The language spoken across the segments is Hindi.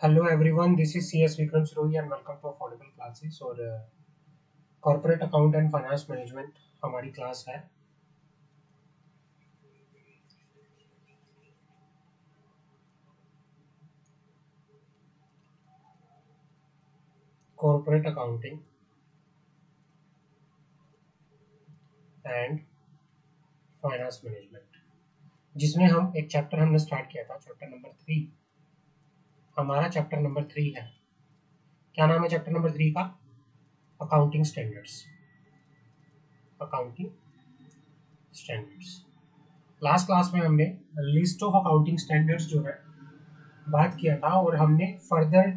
Hello everyone, this is CS Vikram Sirohi and welcome to Affordable Classes और corporate account and finance management हमारी क्लास है। Corporate accounting and finance management, जिसमें हम एक चैप्टर हमने स्टार्ट किया था, चैप्टर नंबर 3। हमारा चैप्टर नंबर 3 है। क्या नाम है चैप्टर नंबर 3 का? Accounting standards. Accounting standards. Last class में हमने लिस्ट ऑफ अकाउंटिंग स्टैंडर्ड्स जो है बात किया था और हमने फर्दर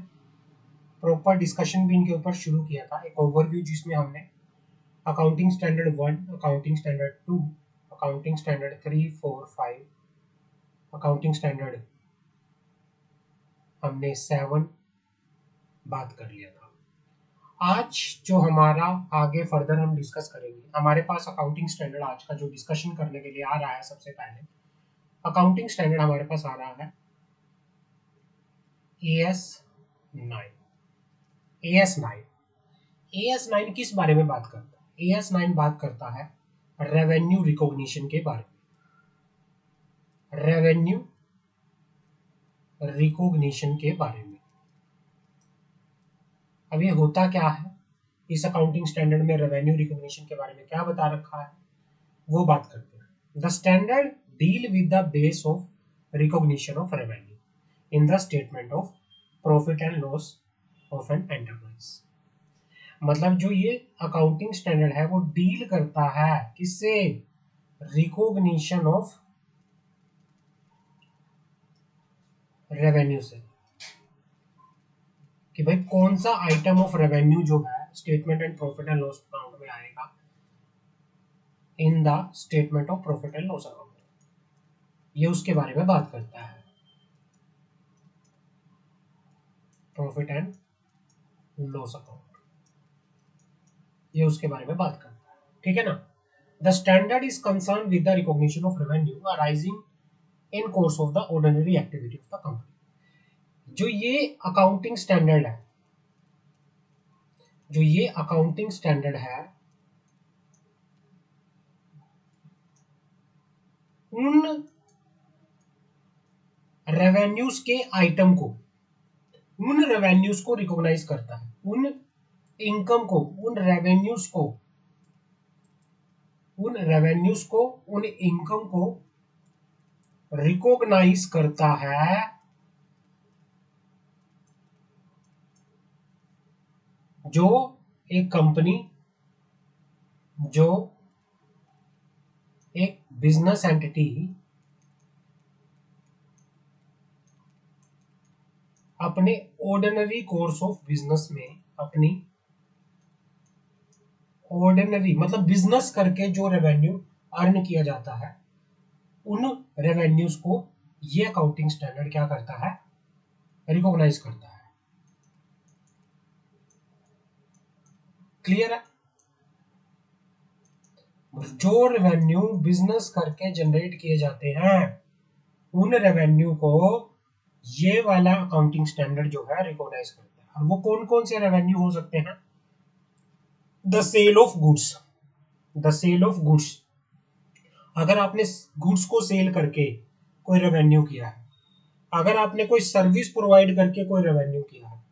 प्रॉपर डिस्कशन भी इनके ऊपर शुरू किया था, एक ओवरव्यू जिसमें हमने accounting standard 1, accounting standard 2, accounting standard 3, 4, 5, accounting standard हमने 7 बात कर लिया था। आज जो हमारा आगे फर्दर हम डिस्कस करेंगे, हमारे पास अकाउंटिंग स्टैंडर्ड आज का जो डिस्कशन करने के लिए आ रहा है, सबसे पहले अकाउंटिंग स्टैंडर्ड हमारे पास आ रहा है AS 9। AS 9 AS 9 किस बारे में बात करता है? AS 9 बात करता है रेवेन्यू रिकॉग्निशन के बारे में। रेवेन्यू रिकॉग्निशन के बारे में। अब ये होता क्या है? इस अकाउंटिंग स्टैंडर्ड में रेवेन्यू रिकॉग्निशन के बारे में क्या बता रखा है, वो बात करते हैं। The standard deal with the base of recognition of revenue in the statement of profit and loss of an enterprise. मतलब जो ये अकाउंटिंग स्टैंडर्ड है वो डील करता है किससे? रिकॉग्निशन ऑफ रेवेन्यू से, कि भाई कौन सा आइटम ऑफ रेवेन्यू जो है statement and profit and loss account में आएगा, in the statement of profit and loss account. ये उसके बारे में बात करता है, प्रॉफिट एंड लॉस अकाउंट, ये उसके बारे में बात करता है। ठीक है ना? The standard is concern with the recognition of revenue arising in course of the ordinary activity of the company. जो ये अकाउंटिंग स्टैंडर्ड है, जो ये अकाउंटिंग स्टैंडर्ड है, उन रेवेन्यूज के आइटम को, उन रेवेन्यूज को रिकॉग्नाइज करता है, उन इनकम को, उन रेवेन्यूज को, उन रेवेन्यूज को, उन इनकम को रिकॉग्नाइज करता है जो एक कंपनी, जो एक बिजनेस एंटिटी अपने ऑर्डिनरी कोर्स ऑफ बिजनेस में, अपनी ऑर्डिनरी मतलब बिजनेस करके जो रेवेन्यू अर्न किया जाता है, उन रेवेन्यूज को ये अकाउंटिंग स्टैंडर्ड क्या करता है? रिकॉग्नाइज करता है। क्लियर है? जो रेवेन्यू बिजनेस करके जनरेट किए जाते हैं, उन रेवेन्यू को ये वाला अकाउंटिंग स्टैंडर्ड जो है रिकॉग्नाइज करता है। और वो कौन कौन से रेवेन्यू हो सकते हैं? The sale of goods. The sale of goods, अगर आपने गुड्स को सेल करके कोई रेवेन्यू किया है, अगर आपने कोई सर्विस प्रोवाइड करके कोई रेवेन्यू किया है,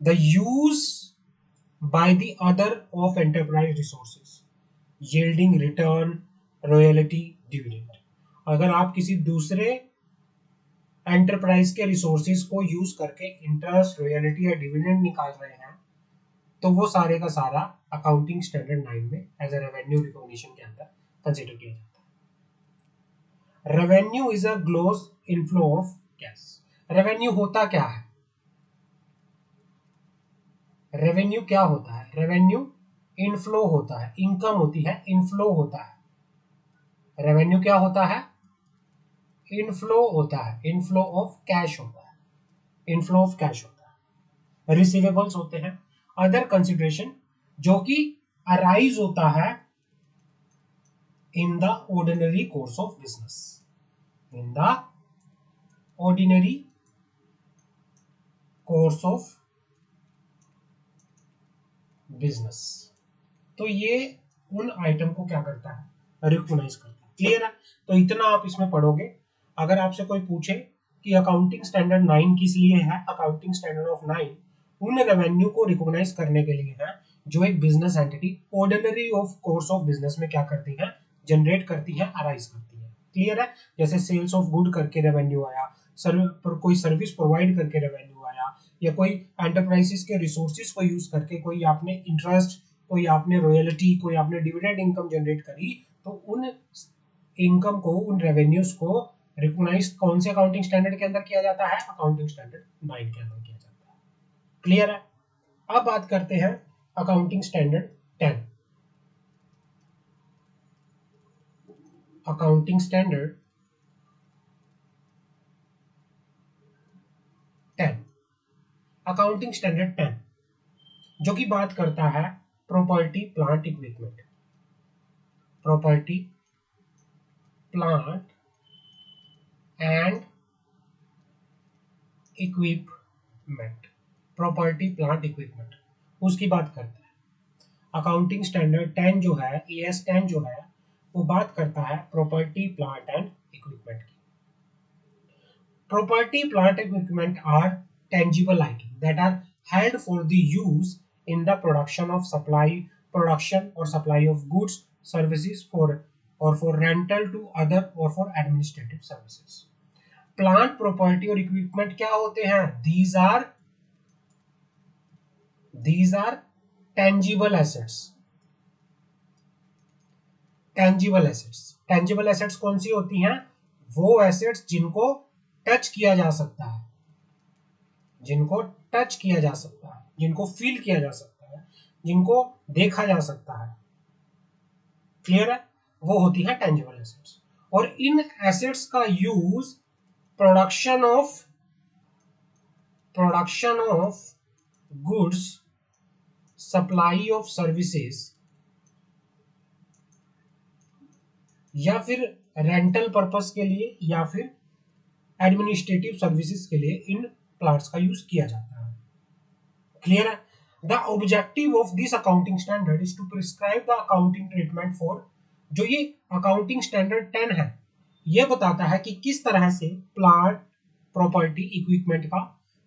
the use by the other of enterprise resources yielding return, royalty, dividend. अगर आप किसी दूसरे एंटरप्राइज के रिसोर्सेज को यूज करके इंटरेस्ट, रॉयल्टी या डिविडेंड निकाल रहे हैं, तो वो सारे का सारा अकाउंटिंग स्टैंडर्ड 9 में एज ए रेवेन्यू रिकॉग्निशन के अंदर कंसीडर किया जाता है। Revenue is a gross inflow of cash. Revenue होता क्या है? रेवेन्यू क्या होता है? रेवेन्यू इनफ्लो होता है, इनकम होती है, इनफ्लो होता है। रेवेन्यू क्या होता है? इनफ्लो होता है, इनफ्लो ऑफ कैश होता है, इनफ्लो ऑफ कैश होता है। रिसीवेबल्स होते हैं, अदर कंसिडरेशन जो कि अराइज होता है in the ordinary course of business, in the ordinary course of business. तो ये उन आइटम को क्या करता है, रिकॉग्नाइज करता है। क्लियर है? तो इतना आप इसमें पढ़ोगे। अगर आपसे कोई पूछे कि अकाउंटिंग स्टैंडर्ड 9 किस लिए है, अकाउंटिंग स्टैंडर्ड ऑफ 9 उन रेवेन्यू को रिकॉग्नाइज करने के लिए है जो एक business entity ordinary of course of business में क्या करती है, जनरेट करती है, अराइज करती है। क्लियर है? जैसे सेल्स ऑफ गुड करके रेवेन्यू आया, कोई सर्विस प्रोवाइड करके रेवेन्यू आया, या कोई एंटरप्राइजेस के रिसोर्सेज को यूज करके कोई आपने इंटरेस्ट, कोई आपने रॉयल्टी, कोई आपने डिविडेंड इनकम जनरेट करी, तो उन इनकम को, उन रेवेन्यूज को रिकॉग्नाइज कौन से अकाउंटिंग स्टैंडर्ड के अंदर किया जाता है, अकाउंटिंग स्टैंडर्ड 9 के अंदर किया जाता है। क्लियर है? अब बात करते हैं accounting standard 10। Accounting standard 10, accounting standard 10 जो कि बात करता है property plant equipment, property plant and equipment, property plant equipment उसकी बात करता है। अकाउंटिंग स्टैंडर्ड 10 जो है, AS 10 जो है, वो बात करता है प्रॉपर्टी प्लांट एंड इक्विपमेंट की। Property plant equipment are tangible items that are held for the use in the production or supply of goods, services for rental to other or for administrative services. Plant property और इक्विपमेंट क्या होते हैं? these are tangible assets. tangible assets कौन सी होती हैं? वो assets जिनको टच किया जा सकता है, जिनको टच किया जा सकता है, जिनको फील किया जा सकता है, जिनको देखा जा सकता है। क्लियर है? वो होती है टेंजिबल एसेट्स। और इन एसेट्स का use production of goods, supply of services या फिर रेंटल पर्पस के लिए या फिर एडमिनिस्ट्रेटिव सर्विसेज के लिए इन प्लांट्स का यूज किया जाता है। क्लियर है? The objective of this accounting standard is to prescribe the accounting treatment for, जो ये अकाउंटिंग स्टैंडर्ड 10 है, ये बताता है कि किस तरह से प्लांट प्रॉपर्टी इक्विपमेंट का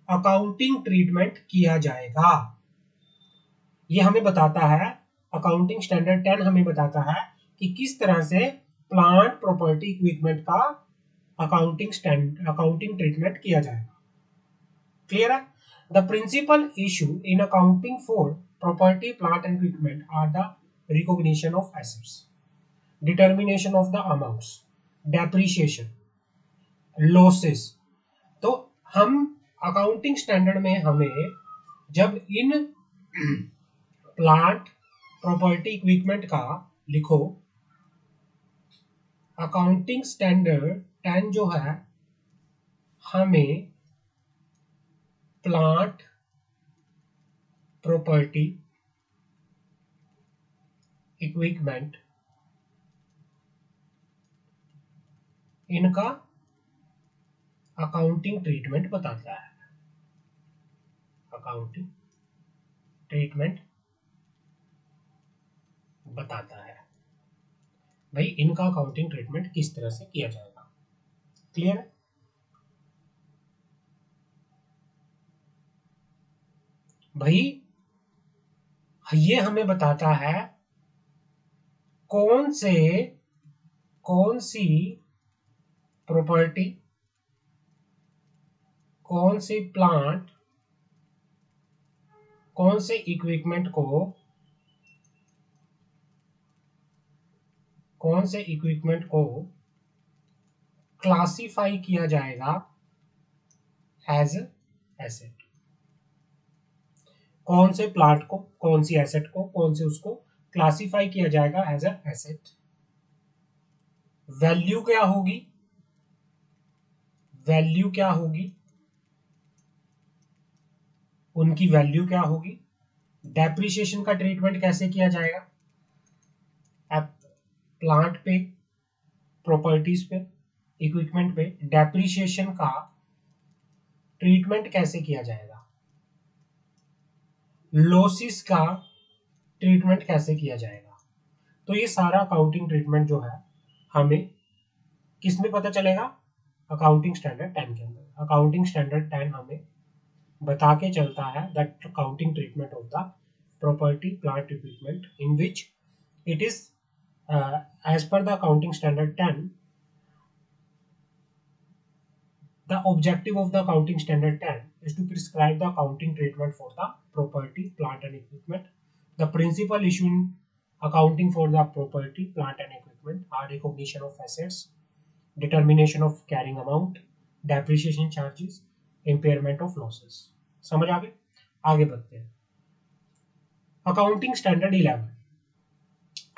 अकाउंटिंग ट्रीटमेंट किया जाएगा। ये हमें बताता है, अकाउंटिंग स्टैंडर्ड 10 हमें बताता है कि किस तरह से प्लांट प्रॉपर्टी इक्विपमेंट का अकाउंटिंग ट्रीटमेंट किया जाएगा। क्लियर है? The principal issue in accounting for property plant and equipment are the recognition of assets, determination of the amounts, depreciation, losses. तो हम अकाउंटिंग स्टैंडर्ड में हमें जब इन प्लांट प्रॉपर्टी इक्विपमेंट का लिखो, अकाउंटिंग स्टैंडर्ड 10 जो है हमें प्लांट प्रॉपर्टी इक्विपमेंट इनका अकाउंटिंग ट्रीटमेंट बताता है, अकाउंटिंग ट्रीटमेंट बताता है भाई इनका अकाउंटिंग ट्रीटमेंट किस तरह से किया जाएगा। क्लियर है? भाई ये हमें बताता है कौन सी प्रॉपर्टी, कौन सी प्लांट, कौन से इक्विपमेंट को क्लासिफाई किया जाएगा एज एसेट। कौन से प्लांट को, कौन सी एसेट को, कौन से उसको क्लासिफाई किया जाएगा एज ए एसेट। वैल्यू क्या होगी, वैल्यू क्या होगी, उनकी वैल्यू क्या होगी। डेप्रिसिएशन का ट्रीटमेंट कैसे किया जाएगा, प्लांट पे, प्रॉपर्टीज पे, इक्विपमेंट पे डेप्रिसिएशन का ट्रीटमेंट कैसे किया जाएगा। लॉसेस का ट्रीटमेंट कैसे किया जाएगा। तो ये सारा अकाउंटिंग ट्रीटमेंट जो है हमें किस में पता चलेगा, अकाउंटिंग स्टैंडर्ड 10 के अंदर। अकाउंटिंग स्टैंडर्ड 10 हमें बता के चलता है that accounting treatment of the property plant equipment in which it is as per the accounting standard 10 the objective of the accounting standard 10 is to prescribe the accounting treatment for the property plant and equipment. The principal issue in accounting for the property plant and equipment are recognition of assets, determination of carrying amount, depreciation charges, impairment of losses. समझ आ गए? आगे बढ़ते हैं। Accounting standard 11।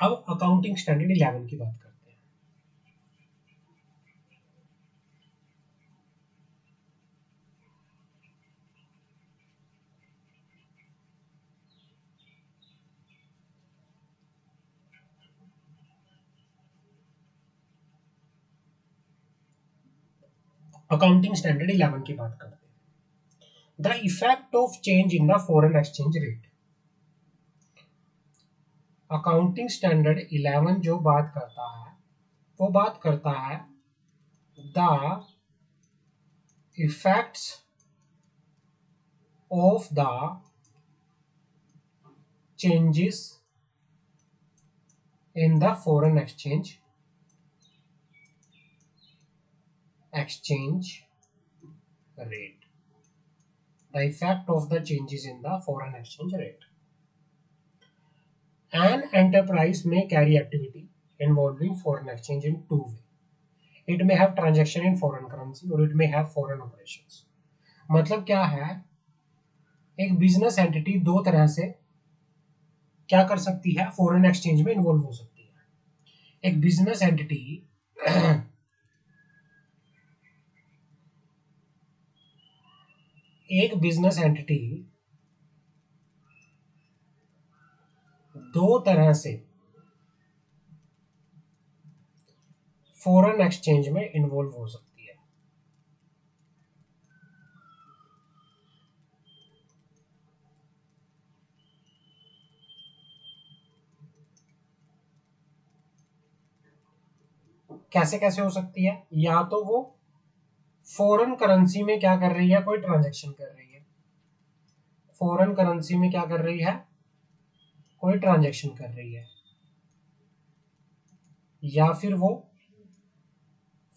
अब अकाउंटिंग स्टैंडर्ड 11 की बात करते हैं। अकाउंटिंग स्टैंडर्ड 11 की बात करते हैं। The effect of change in the foreign exchange rate. Accounting standard 11 जो बात करता है वो बात करता है the effects of the changes in the foreign exchange rate. The effect of the changes in the foreign exchange rate. An enterprise may carry activity involving foreign exchange in two ways. It may have transaction in foreign currency or it may have foreign operations. मतलब क्या है, एक बिजनेस एंटिटी दो तरह से क्या कर सकती है, फॉरेन एक्सचेंज में इन्वॉल्व हो सकती है। एक बिजनेस एंटिटी एक बिजनेस एंटिटी दो तरह से फॉरेन एक्सचेंज में इन्वॉल्व हो सकती है। कैसे कैसे हो सकती है, या तो वो फॉरेन करेंसी में क्या कर रही है, कोई ट्रांजैक्शन कर रही है, फॉरेन करेंसी में क्या कर रही है, कोई ट्रांजैक्शन कर रही है, या फिर वो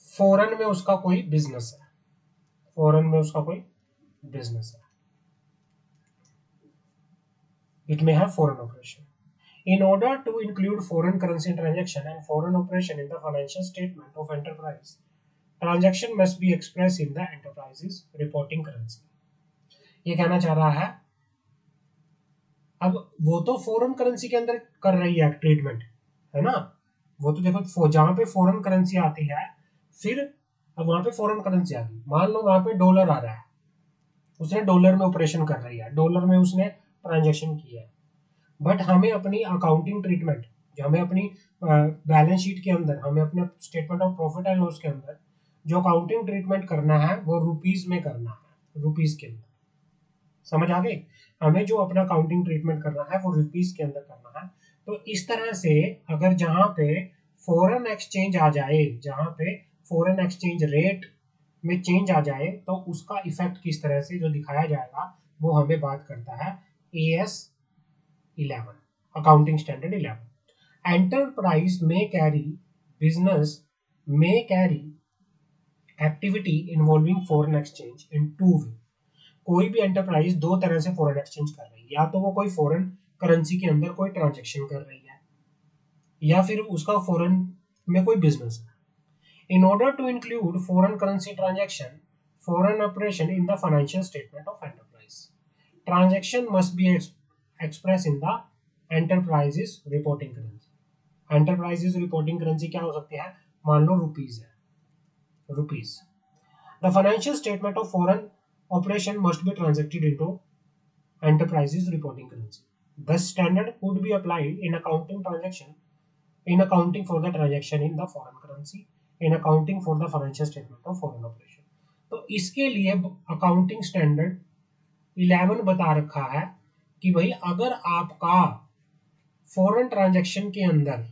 फॉरेन में उसका कोई बिजनेस है, फॉरेन में उसका कोई बिजनेस है। It may have foreign operation. In order to include foreign currency transaction and foreign operation in the financial statement of enterprise, transaction must be expressed in the enterprise's reporting currency. ये कहना चाह रहा है, अब वो तो फॉरेन करेंसी के अंदर कर रही है ट्रीटमेंट, है ना, वो तो देखो जहां पे फॉरेन करेंसी आती है, फिर अब वहां पे फॉरेन करेंसी आ गई, मान लो वहां पे डॉलर आ रहा है, उसने डॉलर में ऑपरेशन कर रही है, डॉलर में उसने ट्रांजेक्शन किया है, बट हमें अपनी अकाउंटिंग ट्रीटमेंट, जो हमें अपनी बैलेंस शीट के अंदर, हमें अपने statement of profit and loss के अंदर जो अकाउंटिंग ट्रीटमेंट करना है वो रुपीज में करना है, रुपीज के अंदर। समझ आ गई, हमें जो अपना अकाउंटिंग ट्रीटमेंट करना है वो रुपीज के अंदर करना है। तो इस तरह से अगर जहां पे फॉरेन एक्सचेंज आ जाए, जहां पे फॉरेन एक्सचेंज रेट में चेंज आ जाए, तो उसका इफेक्ट किस तरह से जो दिखाया जाएगा वो हमें बात करता है AS 11, accounting standard 11. Enterprise may carry business may carry activity involving foreign exchange in two way. कोई भी एंटरप्राइज दो तरह से फॉरेन एक्सचेंज कर रही है, या तो वो कोई फॉरेन करेंसी के अंदर कोई ट्रांजैक्शन कर रही है, या फिर उसका फॉरेन में कोई बिजनेस है। In order to include foreign currency transaction, foreign operation in the financial statement of enterprise, transaction must be express in the enterprise's reporting currency. Enterprise's reporting currency क्या हो सकती है, मान लो रुपीज है, rupees. The financial statement of foreign operation must be transacted into enterprise's reporting currency. The standard would be applied in accounting transaction, in accounting for the transaction in the foreign currency, in accounting for the financial statement of foreign operation. तो इसके लिए अकाउंटिंग स्टैंडर्ड 11 बता रखा है कि भाई अगर आपका फॉरेन ट्रांजैक्शन के अंदर,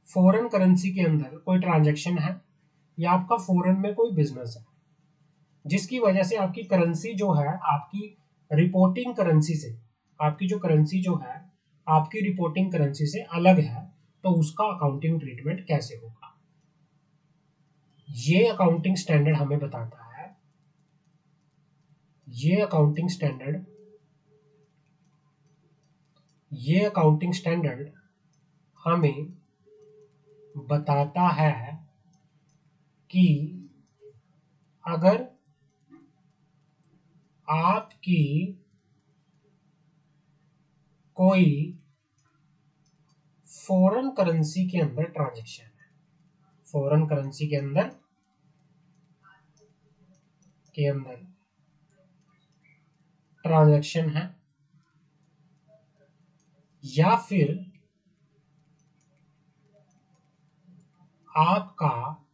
फॉरेन करेंसी के अंदर कोई ट्रांजैक्शन है या आपका फॉरेन में कोई बिजनेस है जिसकी वजह से आपकी करेंसी जो है, आपकी रिपोर्टिंग करेंसी से, आपकी जो करेंसी जो है आपकी रिपोर्टिंग करेंसी से अलग है, तो उसका अकाउंटिंग ट्रीटमेंट कैसे होगा, ये अकाउंटिंग स्टैंडर्ड हमें बताता है। ये अकाउंटिंग स्टैंडर्ड हमें बताता है कि अगर आपकी कोई फॉरेन करेंसी के अंदर ट्रांजैक्शन है, फॉरेन करेंसी के अंदर ट्रांजैक्शन है, या फिर आपका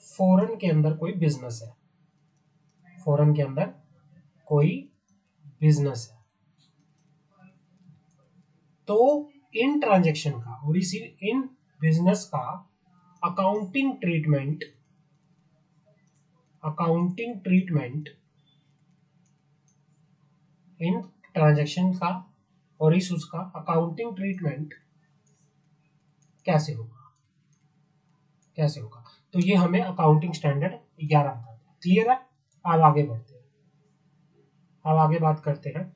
फॉरेन के अंदर कोई बिजनेस है, फॉरेन के अंदर कोई बिजनेस है, तो इन ट्रांजैक्शन का और इसी इन बिजनेस का अकाउंटिंग ट्रीटमेंट इन ट्रांजैक्शन का और इस उसका अकाउंटिंग ट्रीटमेंट कैसे होगा। तो ये हमें अकाउंटिंग स्टैंडर्ड 11 बताता है। क्लियर है? अब आगे बढ़ते हैं, अब आगे बात करते हैं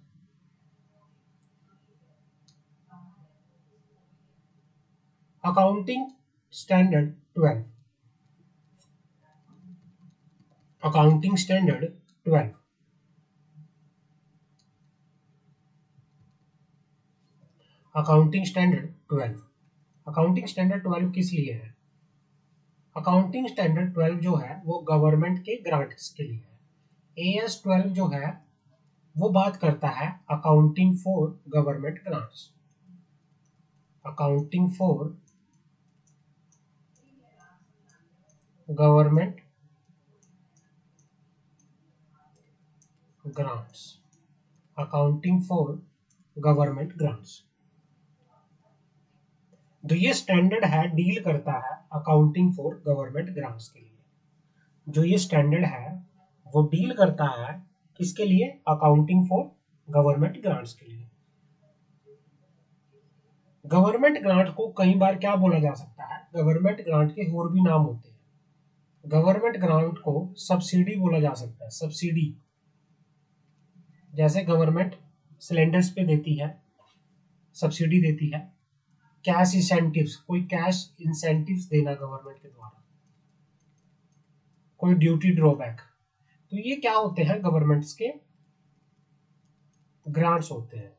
accounting standard 12। Accounting standard 12 accounting standard 12 accounting standard 12 किस लिए है? अकाउंटिंग स्टैंडर्ड 12 जो है वो गवर्नमेंट के ग्रांट्स के लिए है। AS 12 जो है वो बात करता है accounting for government grants, accounting for government grants, accounting for government grants. तो ये स्टैंडर्ड है, डील करता है अकाउंटिंग फॉर गवर्नमेंट ग्रांट्स के लिए। जो ये स्टैंडर्ड है वो डील करता है किसके लिए? अकाउंटिंग फॉर गवर्नमेंट ग्रांट्स के लिए। गवर्नमेंट ग्रांट को कई बार क्या बोला जा सकता है? गवर्नमेंट ग्रांट के और भी नाम होते हैं। गवर्नमेंट ग्रांट को सब्सिडी बोला जा सकता है, सब्सिडी। जैसे गवर्नमेंट सिलेंडर्स पे देती है, सब्सिडी देती है। कैश इंसेंटिव्स, कोई कैश इंसेंटिव्स देना गवर्नमेंट के द्वारा, कोई ड्यूटी ड्रॉबैक, तो ये क्या होते हैं? गवर्नमेंट्स के ग्रांट्स होते हैं।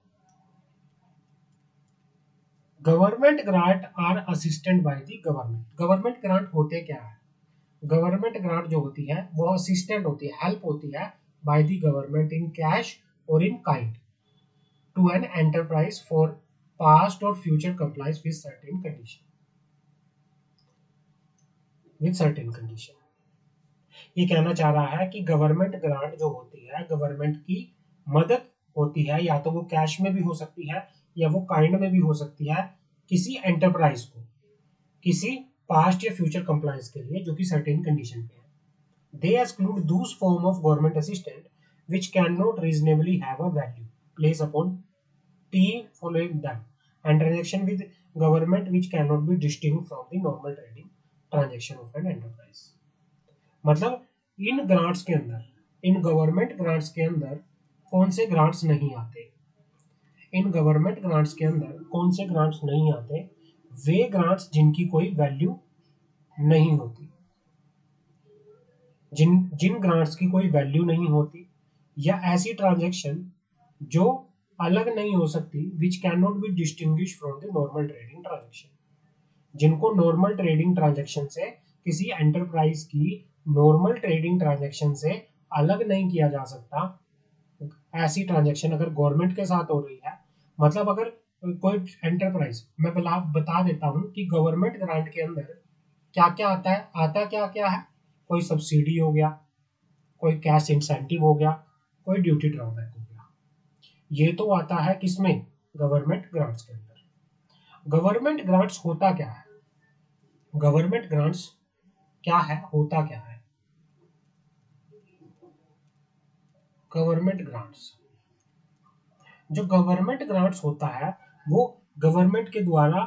Government grant are assistant bye the government. Government grant होते क्या है? गवर्नमेंट ग्रांट जो होती है वो असिस्टेंट होती है, हेल्प होती है by the government in cash और in kind to an enterprise for past और future complies with certain condition. ये कहना चाह रहा है कि गवर्नमेंट ग्रांट जो होती है, गवर्नमेंट की मदद होती है, या तो वो कैश में भी हो सकती है या वो काइंड में भी हो सकती है, किसी एंटरप्राइज को किसी पास्ट या फ्यूचर कंप्लायंस के लिए जो कि सर्टेन कंडीशन पे है। They exclude those form of government assistant which cannot reasonably have a value placed upon T following them and transaction with government which cannot be distinct from the normal trading transaction of an enterprise। मतलब इन ग्रांट्स के अंदर, इन गवर्नमेंट ग्रांट्स के अंदर कौन से ग्रांट्स नहीं आते? इन गवर्नमेंट ग्रांट्स के अंदर कौन से ग्रांट्स नहीं आते? वे ग्रांट्स जिनकी कोई वैल्यू नहीं होती, जिन ग्रांट्स की कोई वैल्यू नहीं होती, या ऐसी ट्रांजैक्शन जो अलग नहीं हो सकती, which can not be distinguish from the normal trading transaction, जिनको नॉर्मल ट्रेडिंग ट्रांजैक्शन से, किसी एंटरप्राइज की नॉर्मल ट्रेडिंग ट्रांजैक्शन से अलग नहीं किया जा सकता। ऐसी ट्रांजैक्शन अगर गवर्नमेंट के साथ हो रही है, मतलब अगर कोई एंटरप्राइज, मैं बता देता हूं कि गवर्नमेंट ग्रांट के अंदर क्या क्या आता है। आता क्या क्या है? कोई सब्सिडी हो गया, कोई कैश इंसेंटिव हो गया, कोई ड्यूटी ड्रॉबैक हो गया। ये तो आता है किसमें, गवर्नमेंट ग्रांट्स के अंदर। गवर्नमेंट ग्रांट्स होता क्या है, गवर्नमेंट ग्रांट्स क्या है, होता क्या है। गवर्नमेंट ग्रांट्स, जो गवर्नमेंट ग्रांट्स होता है वो गवर्नमेंट के द्वारा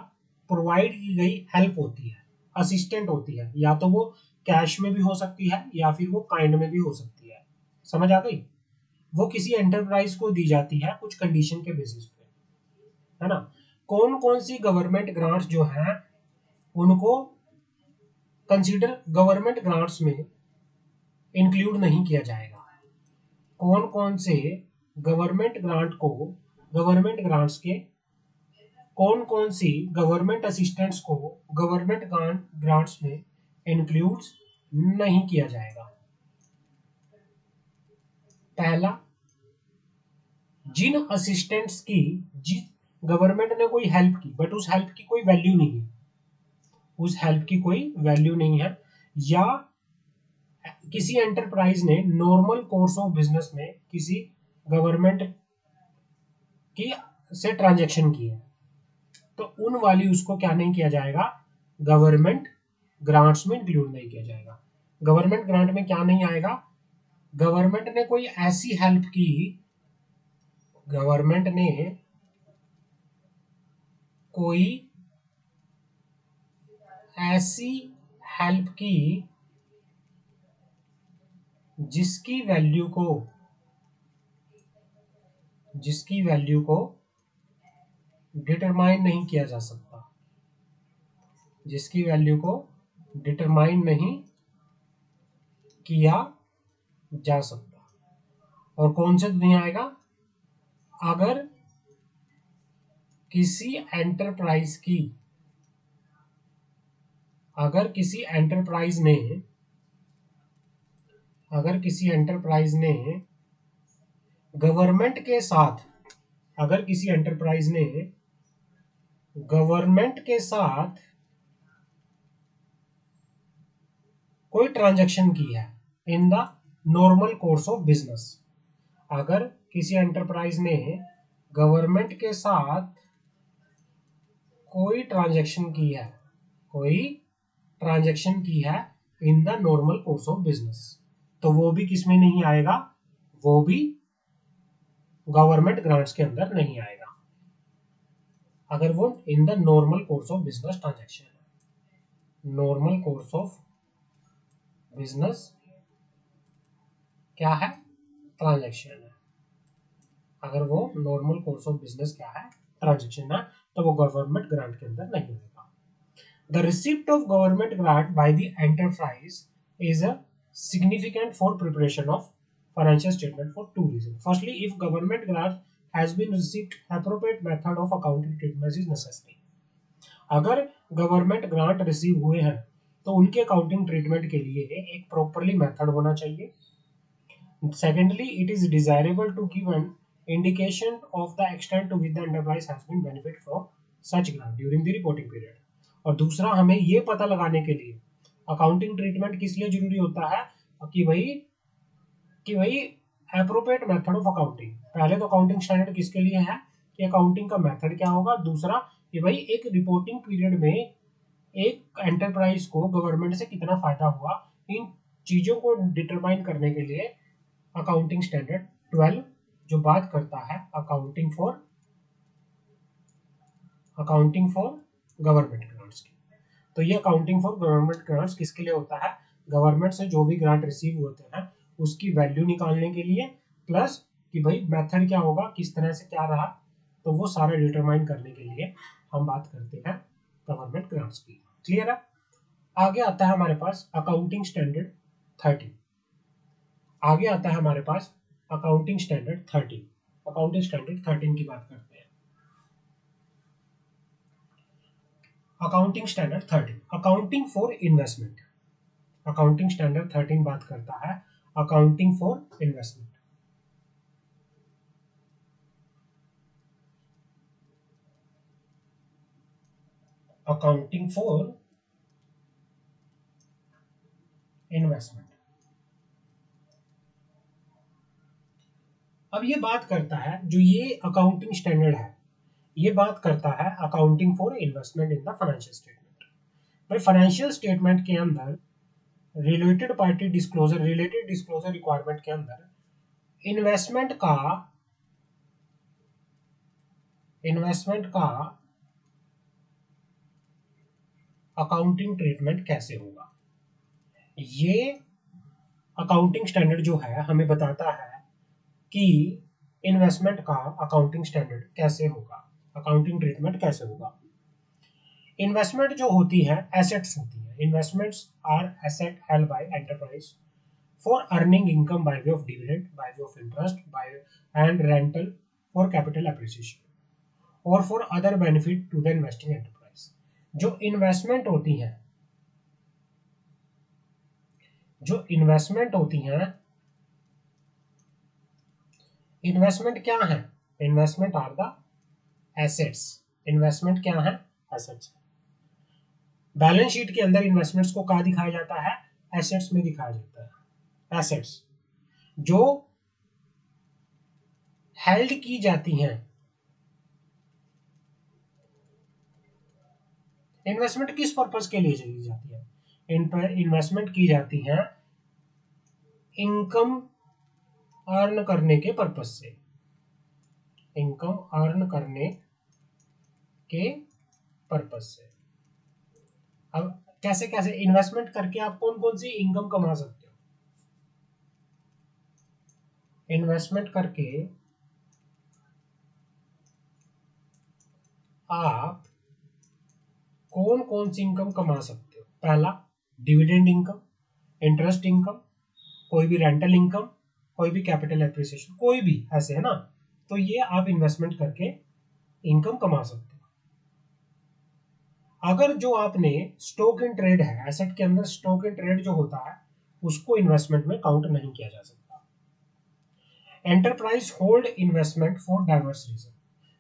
प्रोवाइड की गई हेल्प होती है, असिस्टेंट होती है, या तो वो कैश में भी हो सकती है या फिर वो काइंड में भी हो सकती है। समझ आ गई। वो किसी एंटरप्राइज को दी जाती है कुछ कंडीशन के बेसिस पे, है ना। कौन कौन सी गवर्नमेंट ग्रांट्स जो है उनको कंसीडर गवर्नमेंट ग्रांट्स में इंक्लूड नहीं किया जाएगा, कौन कौन से गवर्नमेंट ग्रांट को, गवर्नमेंट ग्रांट्स के कौन कौन सी गवर्नमेंट असिस्टेंट्स को गवर्नमेंट ग्रांट्स में इंक्लूड नहीं किया जाएगा। पहला, जिन असिस्टेंट्स की जिस गवर्नमेंट ने कोई हेल्प की बट उस हेल्प की कोई वैल्यू नहीं है, उस हेल्प की कोई वैल्यू नहीं है, या किसी एंटरप्राइज ने नॉर्मल कोर्स ऑफ बिजनेस में किसी गवर्नमेंट की से ट्रांजैक्शन की है, तो उन वाली उसको क्या नहीं किया जाएगा, गवर्नमेंट ग्रांट्स में इंक्लूड नहीं किया जाएगा। गवर्नमेंट ग्रांट में क्या नहीं आएगा, गवर्नमेंट ने कोई ऐसी हेल्प की, गवर्नमेंट ने कोई ऐसी हेल्प की जिसकी वैल्यू को, जिसकी वैल्यू को डिटरमाइन नहीं किया जा सकता, जिसकी वैल्यू को डिटरमाइन नहीं किया जा सकता। और कौन से नहीं आएगा, अगर किसी एंटरप्राइज की, अगर किसी एंटरप्राइज ने, अगर किसी एंटरप्राइज ने गवर्नमेंट के साथ, अगर किसी एंटरप्राइज ने गवर्नमेंट के साथ कोई ट्रांजैक्शन की है in the normal course of business, अगर किसी एंटरप्राइज ने गवर्नमेंट के साथ कोई ट्रांजैक्शन की है, कोई ट्रांजैक्शन की है in the normal course of business, तो वो भी किसमें नहीं आएगा, वो भी गवर्नमेंट ग्रांट्स के अंदर नहीं आएगा, अगर वो in the normal course of business transaction है। नॉर्मल कोर्स ऑफ बिजनेस क्या है, ट्रांजैक्शन है, अगर वो नॉर्मल कोर्स ऑफ बिजनेस क्या है, ट्रांजैक्शन है, तो वो गवर्नमेंट ग्रांट के अंदर नहीं होगा। The receipt of government grant by the enterprise is a significant for preparation of financial statement for two reasons. Firstly, if government grant has been received, appropriate method of accounting treatment is necessary. अगर गवर्नमेंट ग्रांट रिसीव हुए हैं तो उनके अकाउंटिंग ट्रीटमेंट के लिए एक प्रॉपरली मेथड होना चाहिए। Secondly, it is desirable to give an indication of the extent to which the enterprise has been benefit from such grant during the reporting period. और दूसरा, हमें ये पता लगाने के लिए अकाउंटिंग ट्रीटमेंट किस लिए जरूरी होता है कि भाई, कि भाई एप्रोप्रिएट मेथड ऑफ अकाउंटिंग, पहले तो अकाउंटिंग स्टैंडर्ड किसके लिए है कि अकाउंटिंग का मेथड क्या होगा, दूसरा कि भाई एक रिपोर्टिंग पीरियड में एक एंटरप्राइज को गवर्नमेंट से कितना फायदा हुआ, इन चीजों को डिटरमाइन करने के लिए अकाउंटिंग स्टैंडर्ड 12 जो बात करता है अकाउंटिंग फॉर गवर्नमेंट ग्रांट्स की। तो ये अकाउंटिंग फॉर गवर्नमेंट ग्रांट्स किसके लिए होता है, गवर्नमेंट से जो भी ग्रांट रिसीव होते हैं उसकी वैल्यू निकालने के लिए, प्लस कि भाई मेथड क्या होगा, किस तरह से क्या रहा, तो वो सारा डिटरमाइन करने के लिए हम बात करते हैं गवर्नमेंट ग्रांट्स की। क्लियर है। आगे आता है हमारे पास अकाउंटिंग स्टैंडर्ड 13, आगे आता है हमारे पास अकाउंटिंग स्टैंडर्ड 13, अकाउंटिंग स्टैंडर्ड 13 की बात करते हैं। Accounting standard 13, accounting for investment, accounting standard 13 बात करता है accounting for investment. Accounting for investment, अब ये बात करता है, जो ये अकाउंटिंग स्टैंडर्ड है, ये बात करता है accounting for investment in the financial statement. भाई फाइनेंशियल स्टेटमेंट के अंदर रिलेटेड डिस्क्लोजर रिक्वायरमेंट के अंदर इन्वेस्टमेंट का अकाउंटिंग ट्रीटमेंट कैसे होगा। ये अकाउंटिंग स्टैंडर्ड जो है हमें बताता है कि इन्वेस्टमेंट का अकाउंटिंग स्टैंडर्ड कैसे होगा, अकाउंटिंग ट्रीटमेंट कैसे होगा। इन्वेस्टमेंट जो होती है एसेट्स होती है। Investments are asset held by enterprise for earning income by way of dividend, by way of interest, by and rental for capital appreciation और for other benefit to the investing enterprise. जो इन्वेस्टमेंट होती हैं, इन्वेस्टमेंट क्या है? Investment are the assets. Investment क्या है? एसेट्स। बैलेंस शीट के अंदर इन्वेस्टमेंट्स को कहाँ दिखाया जाता है? एसेट्स में दिखाया जाता है। एसेट्स जो हेल्ड की जाती हैं। इन्वेस्टमेंट किस पर्पस के लिए की जाती है? इन्वेस्टमेंट की जाती है इनकम अर्न करने के पर्पस से। इनकम अर्न करने के पर्पस से। अब कैसे कैसे इन्वेस्टमेंट करके आप कौन कौन सी इनकम कमा सकते हो? इन्वेस्टमेंट करके आप कौन कौन सी इनकम कमा सकते हो? पहला डिविडेंड इनकम, इंटरेस्ट इनकम, कोई भी रेंटल इनकम, कोई भी कैपिटल एप्रिसिएशन, कोई भी ऐसे है ना। तो ये आप इन्वेस्टमेंट करके इनकम कमा सकते हो। अगर जो आपने स्टॉक इन ट्रेड है, एसेट के अंदर स्टॉक इन ट्रेड जो होता है उसको इन्वेस्टमेंट में काउंट नहीं किया जा सकता। Enterprise hold investment for diverse reason.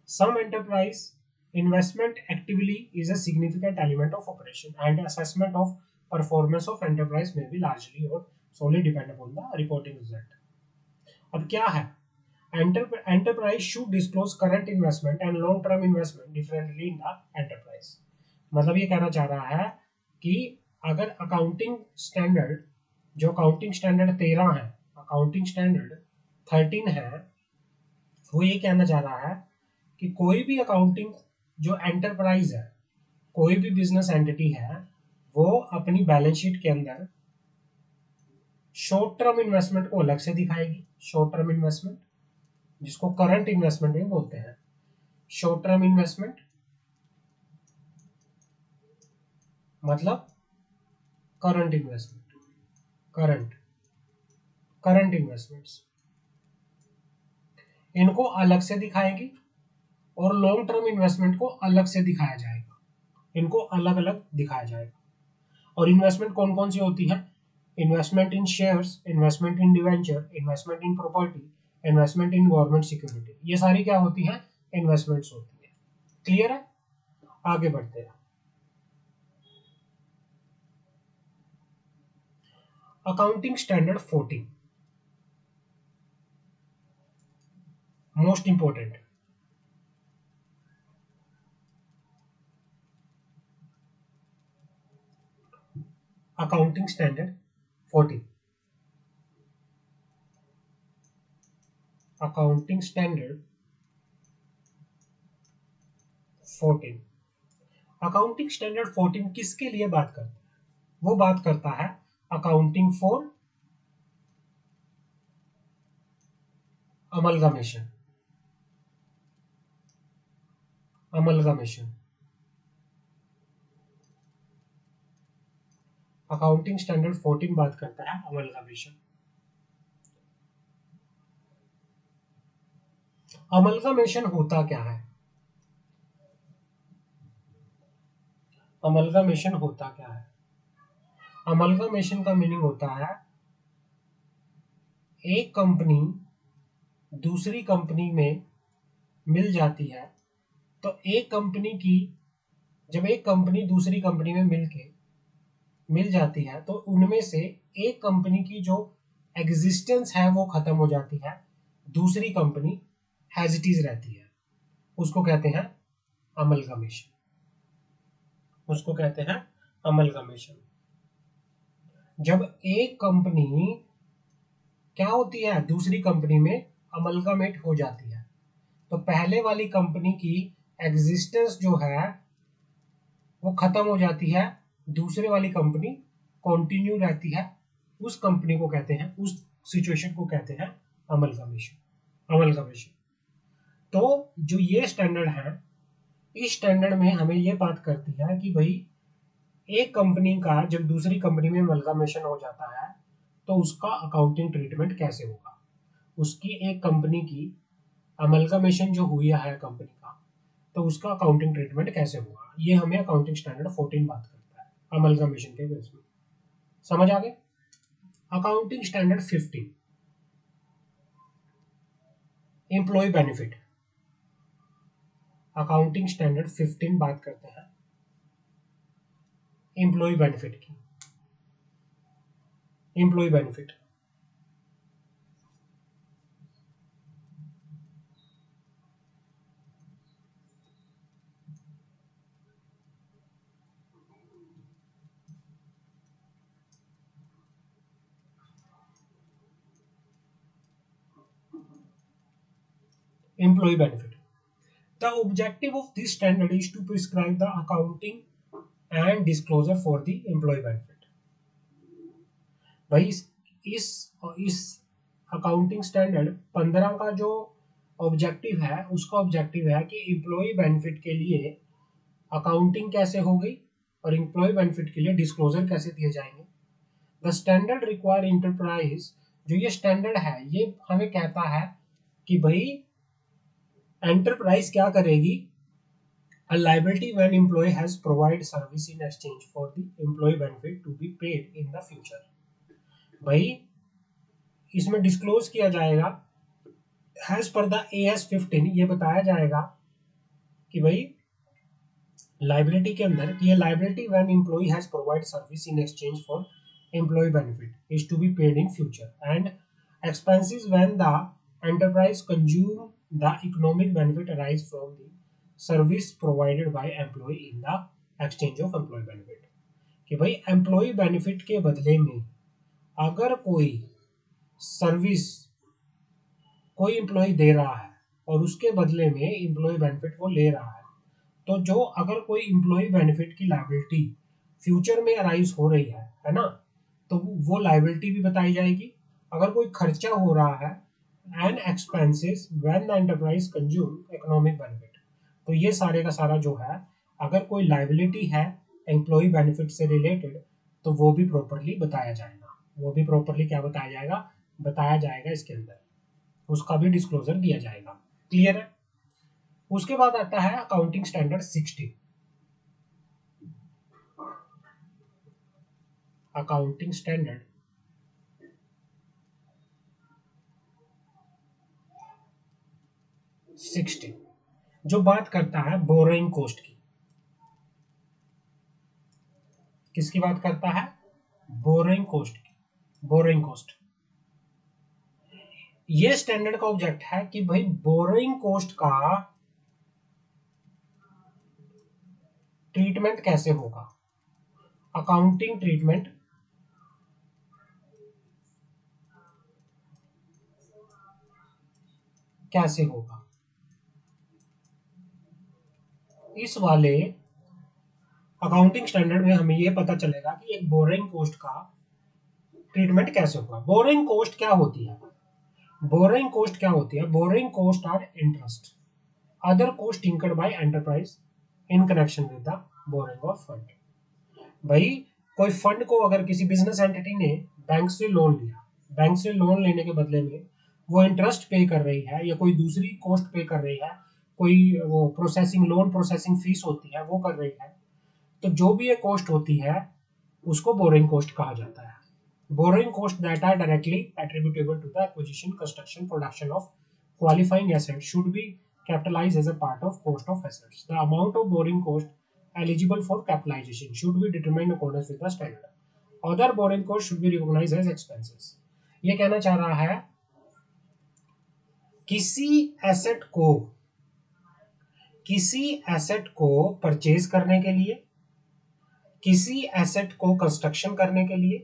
Some enterprise investment actively is a significant element of operation and assessment of performance of enterprise may be largely or solely depend upon the reporting result. अब क्या है? Enterprise should disclose current investment and long term investment differently in the enterprise. मतलब ये कहना चाह रहा है कि अगर अकाउंटिंग स्टैंडर्ड, जो अकाउंटिंग स्टैंडर्ड 13 है, अकाउंटिंग स्टैंडर्ड 13 है, वो ये कहना चाह रहा है कि कोई भी अकाउंटिंग जो एंटरप्राइज है, कोई भी बिजनेस एंटिटी है, वो अपनी बैलेंस शीट के अंदर शॉर्ट टर्म इन्वेस्टमेंट को अलग से दिखाएगी। शॉर्ट टर्म इन्वेस्टमेंट जिसको करंट इन्वेस्टमेंट भी बोलते हैं। शॉर्ट टर्म इन्वेस्टमेंट मतलब करंट इन्वेस्टमेंट, करंट इन्वेस्टमेंट्स इनको अलग से दिखाएगी और लॉन्ग टर्म इन्वेस्टमेंट को अलग से दिखाया जाएगा। इनको अलग अलग दिखाया जाएगा। और इन्वेस्टमेंट कौन कौन सी होती है? Investment in shares, investment in debenture, investment in property, investment in government security, ये सारी क्या होती हैं? इन्वेस्टमेंट्स होती है। क्लियर है? आगे बढ़ते हैं। Accounting standard 14 most important. Accounting standard 14, accounting standard 14। Accounting standard 14 किसके लिए बात करता है? वो बात करता है accounting for amalgamation. Amalgamation, accounting standard 14 बात करता है अमलगमेशन। अमलगमेशन होता क्या है? अमलगमेशन होता क्या है? अमलगमेशन का मीनिंग होता है एक कंपनी दूसरी कंपनी में मिल जाती है। तो एक कंपनी की, जब एक कंपनी दूसरी कंपनी में मिल जाती है तो उनमें से एक कंपनी की जो एग्जिस्टेंस है वो खत्म हो जाती है, दूसरी कंपनी हैज इट इज रहती है, उसको कहते हैं अमलगमेशन, उसको कहते हैं अमलगमेशन। जब एक कंपनी क्या होती है, दूसरी कंपनी में अमलगमेट हो जाती है, तो पहले वाली कंपनी की एग्जिस्टेंस जो है वो खत्म हो जाती है, दूसरे वाली कंपनी कंटिन्यू रहती है। उस कंपनी को कहते हैं, उस सिचुएशन को कहते हैं अमलगमेशन, अमलगमेशन। तो जो ये स्टैंडर्ड है, इस स्टैंडर्ड में हमें ये बात करती है कि भाई एक कंपनी का जब दूसरी कंपनी में अमलगमेशन हो जाता है तो उसका अकाउंटिंग ट्रीटमेंट कैसे होगा, उसकी एक कंपनी की अमलगमेशन जो हुई है कंपनी का, तो उसका अकाउंटिंग ट्रीटमेंट कैसे होगा, ये हमें अकाउंटिंग स्टैंडर्ड 14 बात करता है अमलगमेशन के बेस में। समझ आ गए? Accounting standard 15 employ benefit. Accounting standard 15 बात करते हैं एम्प्लॉय बेनिफिट की। Employ benefit, employ benefit. The objective of this standard is to prescribe the accounting and disclosure for the employee benefit। भाई इस अकाउंटिंग स्टैंडर्ड 15 का जो ऑब्जेक्टिव है, उसका ऑब्जेक्टिव है कि एम्प्लॉय बेनिफिट के लिए अकाउंटिंग कैसे होगी और एम्प्लॉय बेनिफिट के लिए डिस्क्लोजर कैसे दिए जाएंगे। द स्टैंडर्ड रिक्वायर इंटरप्राइज, जो ये स्टैंडर्ड है ये हमें कहता है कि भाई एंटरप्राइज क्या करेगी, a liability when employee has provided service in exchange for the employee benefit to be paid in the future। भाई इसमें डिस्क्लोज किया जाएगा as per the AS 15, ये बताया जाएगा कि भाई लाइबिलिटी के अंदर कि ये liability when employ has provide service in exchange for employ benefit is to be paid in future and expenses when the enterprise consume the economic benefit arise from the service provided by employ in the exchange of employ benefit. कि भाई एम्प्लॉय बेनिफिट के बदले में अगर कोई सर्विस कोई एम्प्लॉय दे रहा है और उसके बदले में एम्प्लॉय बेनिफिट वो ले रहा है, तो जो अगर कोई एम्प्लॉय बेनिफिट की लायबिलिटी फ्यूचर में अराइज हो रही है ना, तो वो लायबिलिटी भी बताई जाएगी। अगर कोई खर्चा हो रहा है and expenses when the enterprise consume economic benefit, तो ये सारे का सारा जो है अगर कोई लायबिलिटी है एम्प्लॉय बेनिफिट से रिलेटेड तो वो भी प्रॉपरली बताया जाएगा। वो भी प्रॉपरली क्या बताया जाएगा, बताया जाएगा इसके अंदर, उसका भी डिस्क्लोजर दिया जाएगा। क्लियर है? उसके बाद आता है अकाउंटिंग स्टैंडर्ड 60। अकाउंटिंग स्टैंडर्ड 60 जो बात करता है बोरोइंग कॉस्ट की। किसकी बात करता है? बोरोइंग कॉस्ट की। बोरोइंग कॉस्ट, ये स्टैंडर्ड का ऑब्जेक्ट है कि भाई बोरोइंग कॉस्ट का ट्रीटमेंट कैसे होगा, अकाउंटिंग ट्रीटमेंट कैसे होगा। इस वाले अकाउंटिंग स्टैंडर्ड में हमें यह पता चलेगा कि एक बोरोइंग कॉस्ट का ट्रीटमेंट कैसे होगा। बोरोइंग कॉस्ट क्या होती है? बोरोइंग कॉस्ट क्या होती है? Borrowing cost are interest other cost incurred by enterprise in connection with the borrowing of fund. भाई कोई फंड को अगर किसी बिजनेस एंटिटी ने बैंक से लोन लिया, बैंक से लोन लेने के बदले में वो इंटरेस्ट पे कर रही है या कोई दूसरी कॉस्ट पे कर रही है, कोई वो प्रोसेसिंग लोन प्रोसेसिंग फीस होती है वो कर रही है, तो जो भी ये कॉस्ट होती है उसको बोरोइंग कॉस्ट कहा जाता है। Borrowing cost that are directly attributable to the acquisition construction production of qualifying assets should be capitalized as a part of cost of assets. The amount of borrowing cost eligible for capitalization should be determined according with the standard. Other borrowing costs should be recognized as expenses. ये कहना चाह रहा है किसी एसेट को परचेज करने के लिए, किसी एसेट को कंस्ट्रक्शन करने के लिए,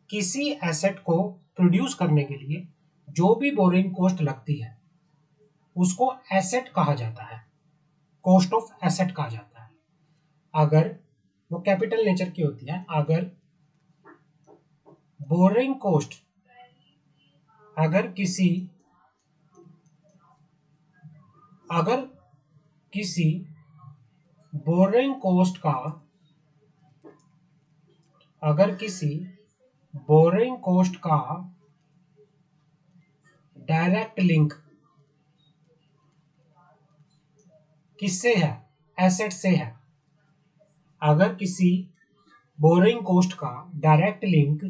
किसी एसेट को प्रोड्यूस करने के लिए जो भी बोरिंग कॉस्ट लगती है उसको एसेट कहा जाता है, कॉस्ट ऑफ एसेट कहा जाता है। अगर वो कैपिटल नेचर की होती है, अगर बोरिंग कॉस्ट, अगर किसी बोरिंग कॉस्ट का, अगर किसी बोरिंग कॉस्ट का डायरेक्ट लिंक किससे है, एसेट से है, अगर किसी बोरिंग कॉस्ट का डायरेक्ट लिंक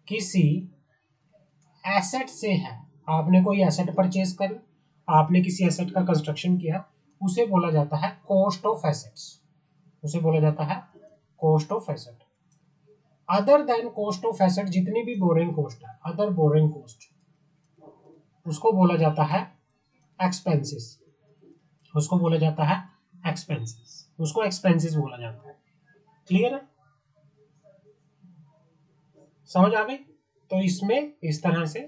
किसी एसेट से है, आपने कोई एसेट परचेज करी, आपने किसी एसेट का कंस्ट्रक्शन किया, उसे बोला जाता है कॉस्ट ऑफ एसेट्स, उसे बोला जाता है cost of asset. Other than cost of asset जितनी भी बोरिंग कॉस्ट है, अदर बोरिंग कॉस्ट, उसको बोला जाता है एक्सपेंसेस, उसको बोला जाता है एक्सपेंसेस, उसको एक्सपेंसेस बोला जाता है। क्लियर है, समझ आ गई? तो इसमें इस तरह से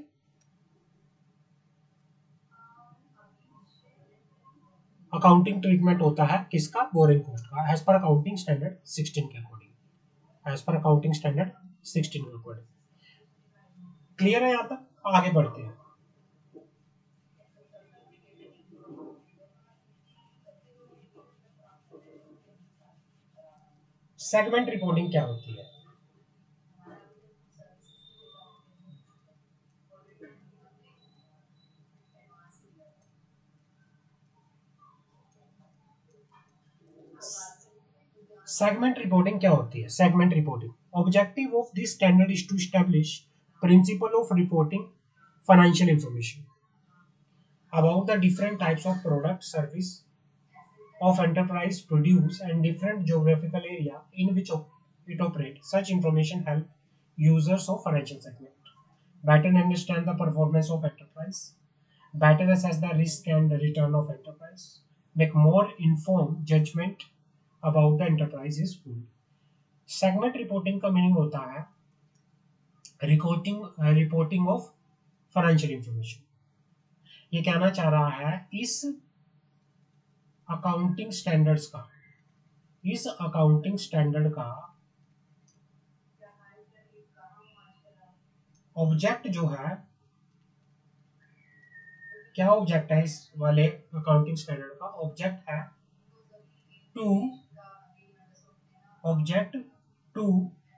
अकाउंटिंग ट्रीटमेंट होता है किसका, बोरिंग कॉस्ट का, एज पर अकाउंटिंग स्टैंडर्ड 16 के according, as per accounting standard 16 के अकॉर्डिंग। क्लियर है? यहाँ तक आगे बढ़ते हैं। सेगमेंट रिपोर्टिंग क्या होती है? सेगमेंट रिपोर्टिंग क्या होती है? Segment reporting, objective of this standard is to establish principle of reporting financial information about the different types of product service of enterprise produce and different geographical area in which it operates. Such information help users of financial segment better understand the performance of enterprise, better assess the risk and the return of enterprise, make more informed judgment about the enterprise's goal. Segment reporting का मीनिंग होता है रिपोर्टिंग ऑफ फाइनेंशियल इंफॉर्मेशन। ये कहना चाह रहा है इस अकाउंटिंग स्टैंडर्ड्स का, इस अकाउंटिंग स्टैंडर्ड का ऑब्जेक्ट जो है, क्या ऑब्जेक्ट है इस वाले अकाउंटिंग स्टैंडर्ड का? ऑब्जेक्ट है टू, ऑब्जेक्ट टू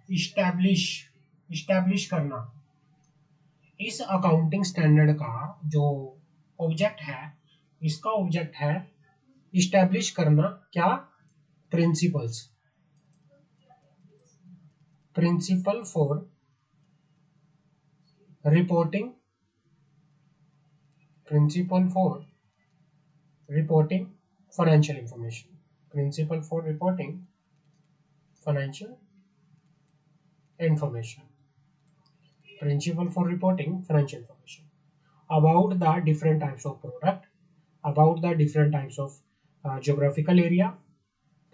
इस्टेब्लिश करना। इस अकाउंटिंग स्टैंडर्ड का जो ऑब्जेक्ट है, इसका ऑब्जेक्ट है इस्टेब्लिश करना क्या? Principles, principle for reporting, principle for reporting financial information, principle for reporting financial information, principle for reporting financial information about the different types of product, about the different types of geographical area,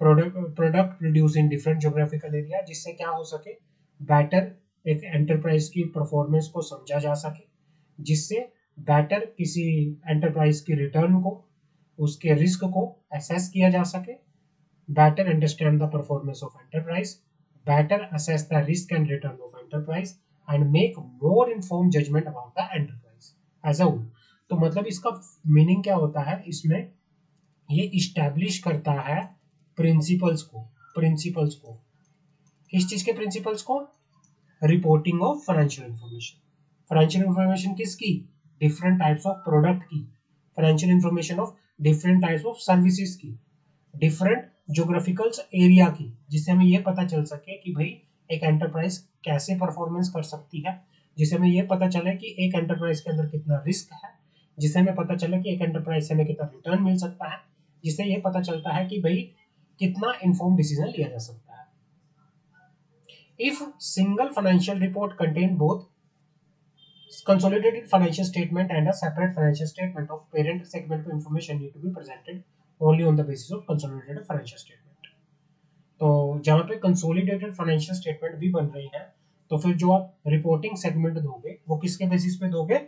product produced in different geographical area, जिससे क्या हो सके, बेटर एक एंटरप्राइज की परफॉर्मेंस को समझा जा सके, जिससे बेटर किसी एंटरप्राइज की रिटर्न को, उसके रिस्क को असेस किया जा सके, better understand the performance of enterprise, better assess the risk and return of enterprise and make more informed judgement about the enterprise as a whole. तो मतलब इसका मीनिंग क्या होता है, इसमें ये इस्टेब्लिश करता है प्रिंसिपल्स को, प्रिंसिपल्स को, किस चीज के प्रिंसिपल्स को? Reporting of financial information. Financial information किसकी? डिफरेंट टाइप्स ऑफ प्रोडक्ट की, financial information of different types of services की, डिफरेंट ज्योग्राफिकल एरिया की, जिससे हमें ये पता चल सके कि भाई एक एंटरप्राइज कैसे परफॉर्मेंस कर सकती है, जिससे हमें ये पता चले कि एक एंटरप्राइज के अंदर कितना रिस्क है, जिससे हमें पता चले कि एक एंटरप्राइज से हमें कितना रिटर्न मिल सकता है, जिससे ये पता चलता है कि भाई कितना इन्फॉर्म डिसीजन लिया जा सकता है। If single financial report contain both consolidated financial statement and a separate financial statement of parent segment information need to be presented only on the basis of consolidated financial statement. तो जहाँ पे कंसोलिडेटेड फाइनेंशियल स्टेटमेंट भी बन रही है, तो फिर जो आप रिपोर्टिंग सेगमेंट दोगे वो किसके बेसिस पे दोगे?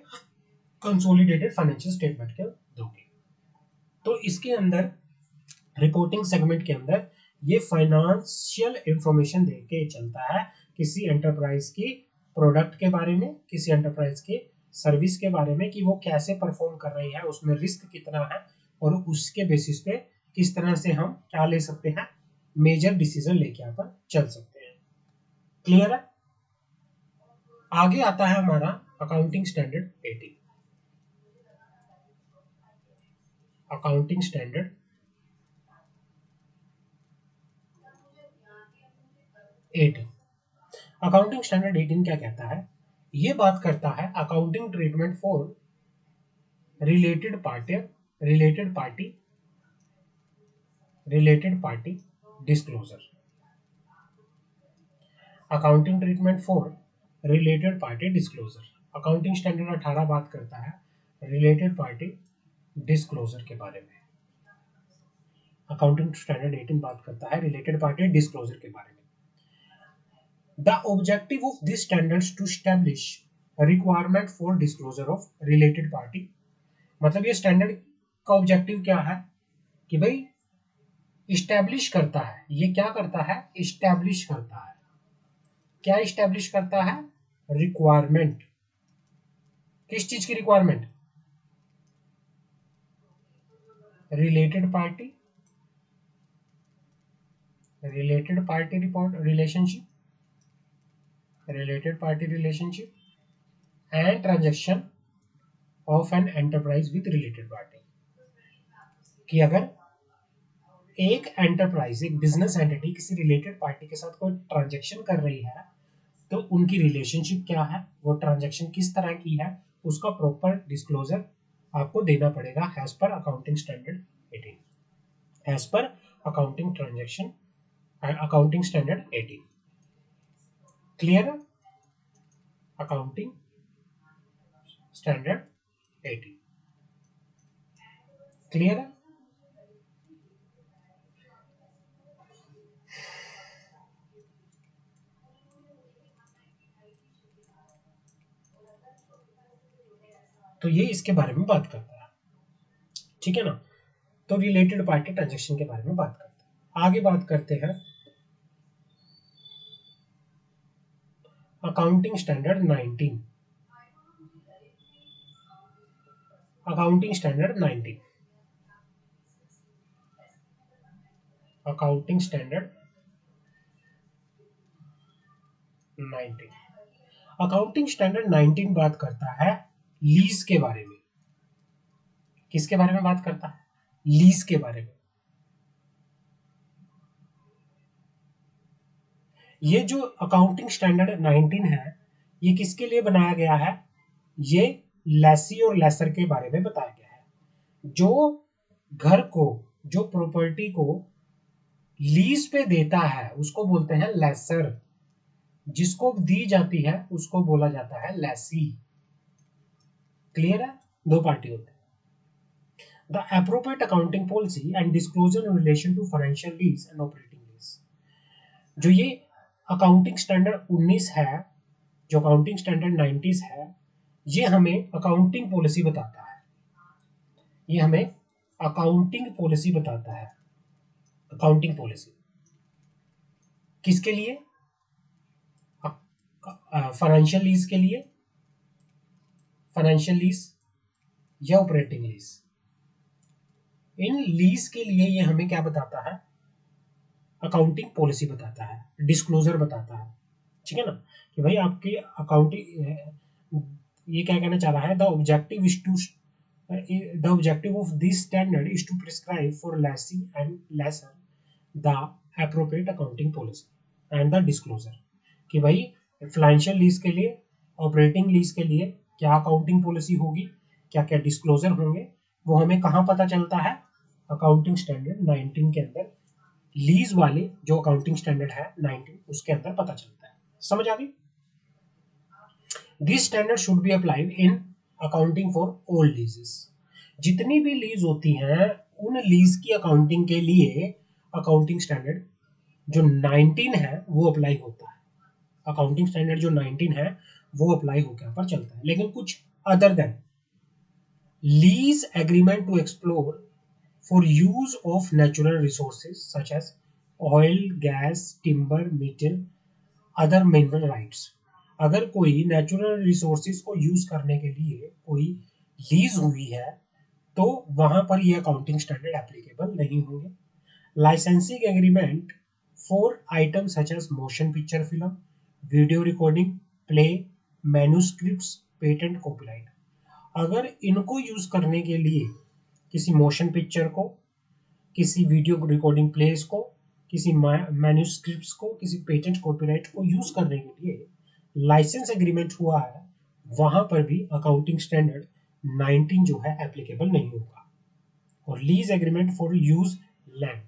कंसोलिडेटेड फाइनेंशियल स्टेटमेंट के दोगे। तो इसके अंदर रिपोर्टिंग सेगमेंट के अंदर ये फाइनेंशियल इंफॉर्मेशन दे के चलता है किसी एंटरप्राइज की प्रोडक्ट के बारे में, किसी एंटरप्राइज की सर्विस के बारे में कि वो कैसे परफॉर्म कर रही है, उसमें रिस्क कितना है, और उसके बेसिस पे किस तरह से हम क्या ले सकते हैं, मेजर डिसीजन लेके यहाँ पर चल सकते हैं। क्लियर है? आगे आता है हमारा accounting standard 18। Accounting standard 18। Accounting standard 18 क्या कहता है? ये बात करता है accounting treatment for related party disclosure. Accounting treatment for related party disclosure. Accounting standard 18 बात करता है रिलेटेड पार्टी डिस्क्लोजर के बारे में। अकाउंटिंग स्टैंडर्ड 18 बात करता है रिलेटेड पार्टी डिस्क्लोजर के बारे में। The objective of this standards to establish a requirement for disclosure of related party। मतलब ये स्टैंडर्ड का ऑब्जेक्टिव क्या है कि भाई इस्टेब्लिश करता है। ये क्या करता है? इस्टेब्लिश करता है। क्या इस्टेब्लिश करता है? रिक्वायरमेंट। किस चीज की requirement? Related party report relationship and transaction of an enterprise with related party. कि अगर एक एंटरप्राइज, एक बिजनेस एंटिटी किसी रिलेटेड पार्टी के साथ कोई ट्रांजेक्शन कर रही है तो उनकी रिलेशनशिप क्या है, वो ट्रांजेक्शन किस तरह की है, उसका प्रॉपर डिस्क्लोजर आपको देना पड़ेगा as per accounting standard 18। As per accounting standard 18। Clear है? अकाउंटिंग स्टैंडर्ड 18 क्लियर है? तो ये इसके बारे में बात करता है, ठीक है ना। तो रिलेटेड पार्टी ट्रांजेक्शन के बारे में बात करते हैं। आगे बात करते हैं accounting standard 19। Accounting standard 19। Accounting standard 19। Accounting standard 19 बात करता है लीज के बारे में। किसके बारे में बात करता है? लीज के बारे में। ये जो अकाउंटिंग स्टैंडर्ड 19 है, ये किसके लिए बनाया गया है? ये लेसी और लेसर के बारे में बताया गया है। जो घर को, जो प्रॉपर्टी को लीज पे देता है उसको बोलते हैं लेसर, जिसको दी जाती है उसको बोला जाता है लेसी। क्लियर है? दो पार्टी होते हैं। The appropriate accounting policy and disclosure in relation to financial lease and operating lease. जो ये अकाउंटिंग स्टैंडर्ड 19 है, जो अकाउंटिंग स्टैंडर्ड 90 है, ये हमें अकाउंटिंग पॉलिसी बताता है। ये हमें अकाउंटिंग पॉलिसी बताता है। अकाउंटिंग पॉलिसी किसके लिए? फाइनेंशियल लीज के लिए, फाइनेंशियल लीज या ऑपरेटिंग लीज। इन लीज के लिए ये हमें क्या बताता है? अकाउंटिंग पॉलिसी बताता है, डिस्क्लोजर बताता है, ठीक है ना। कि भाई आपकी अकाउंटिंग, ये क्या कहना चाह रहा है? The objective of this standard is to prescribe for lessee and lessor the appropriate accounting policy and the disclosure. कि भाई फाइनेंशियल लीज के लिए, ऑपरेटिंग लीज के लिए क्या अकाउंटिंग पॉलिसी होगी, क्या क्या डिस्क्लोजर होंगे, वो हमें कहाँ पता चलता है? अकाउंटिंग स्टैंडर्ड 19 के अंदर, लीज वाले जो अकाउंटिंग स्टैंडर्ड है 19 उसके अंदर पता चलता है। समझ आ गई? This standard should be applied in accounting for all लीजेस। जितनी भी लीज होती हैं उन लीज की अकाउंटिंग के लिए अकाउंटिंग स्टैंडर्ड जो 19 है वो अप्लाई होता है। अकाउंटिंग स्टैंडर्ड जो 19 है वो अप्लाई होकर यहाँ पर चलता है। लेकिन कुछ other than lease agreement to explore for use of natural resources such as oil, gas, timber, metal, other mineral rights. अगर कोई नेचुरल रिसोर्सेज को यूज करने के लिए कोई लीज हुई है तो वहां पर ये अकाउंटिंग स्टैंडर्ड एप्लीकेबल नहीं होंगे। Licensing agreement for item such as motion picture film, video recording, play, manuscripts, patent, copyright. अगर इनको यूज करने के लिए किसी मोशन पिक्चर को, किसी वीडियो रिकॉर्डिंग प्लेस को, किसी मैन्युस्क्रिप्ट्स को, किसी पेटेंट कॉपीराइट को यूज करने के लिए लाइसेंस एग्रीमेंट हुआ है, वहां पर भी अकाउंटिंग स्टैंडर्ड 19 जो है एप्लीकेबल नहीं होगा। और lease agreement for use land,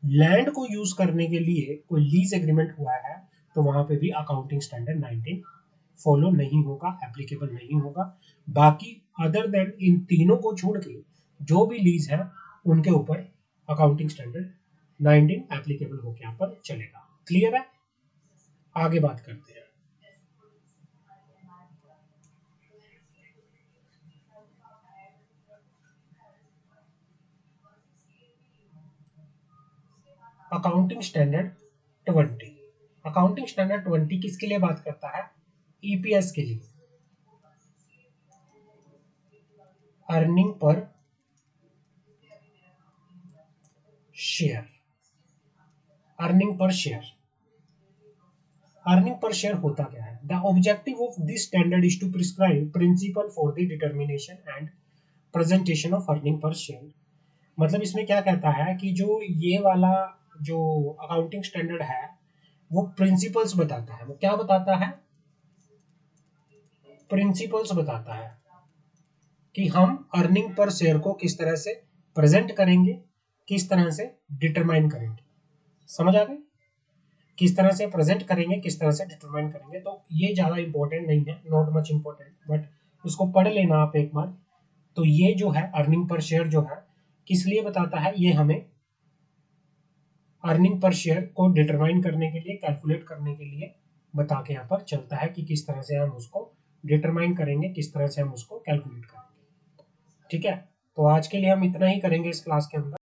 land को यूज करने के लिए कोई लीज एग्रीमेंट हुआ है तो वहां पे भी अकाउंटिंग स्टैंडर्ड 19 फॉलो नहीं होगा, एप्लीकेबल नहीं होगा। बाकी अदर देन इन तीनों को छोड़ के जो भी लीज है उनके ऊपर अकाउंटिंग स्टैंडर्ड 19 एप्लीकेबल होकर यहाँ पर चलेगा। क्लियर है? आगे बात करते हैं। Accounting standard 20। अकाउंटिंग स्टैंडर्ड 20 किसके लिए बात करता है? ईपीएस के लिए, earning per share. Earning per share, earning per share होता क्या है? The objective of this standard is to prescribe principle for the determination and presentation of earning per share. मतलब इसमें क्या कहता है कि जो ये वाला जो अकाउंटिंग स्टैंडर्ड है वो प्रिंसिपल्स बताता है। वो क्या बताता है? प्रिंसिपल्स बताता है कि हम अर्निंग पर शेयर को किस तरह से प्रेजेंट करेंगे, किस तरह से डिटरमाइन करेंगे। समझ आ गई? किस तरह से प्रेजेंट करेंगे, किस तरह से डिटरमाइन करेंगे। तो ये ज्यादा इंपॉर्टेंट नहीं है, नॉट मच इंपॉर्टेंट, बट इसको पढ़ लेना आप एक बार। तो ये जो है अर्निंग पर शेयर जो है किस लिए बताता है? ये हमें अर्निंग पर शेयर को डिटरमाइन करने के लिए, कैलकुलेट करने के लिए बता के यहाँ पर चलता है कि किस तरह से हम उसको डिटरमाइन करेंगे, किस तरह से हम उसको कैलकुलेट करेंगे। ठीक है, तो आज के लिए हम इतना ही करेंगे इस क्लास के अंदर।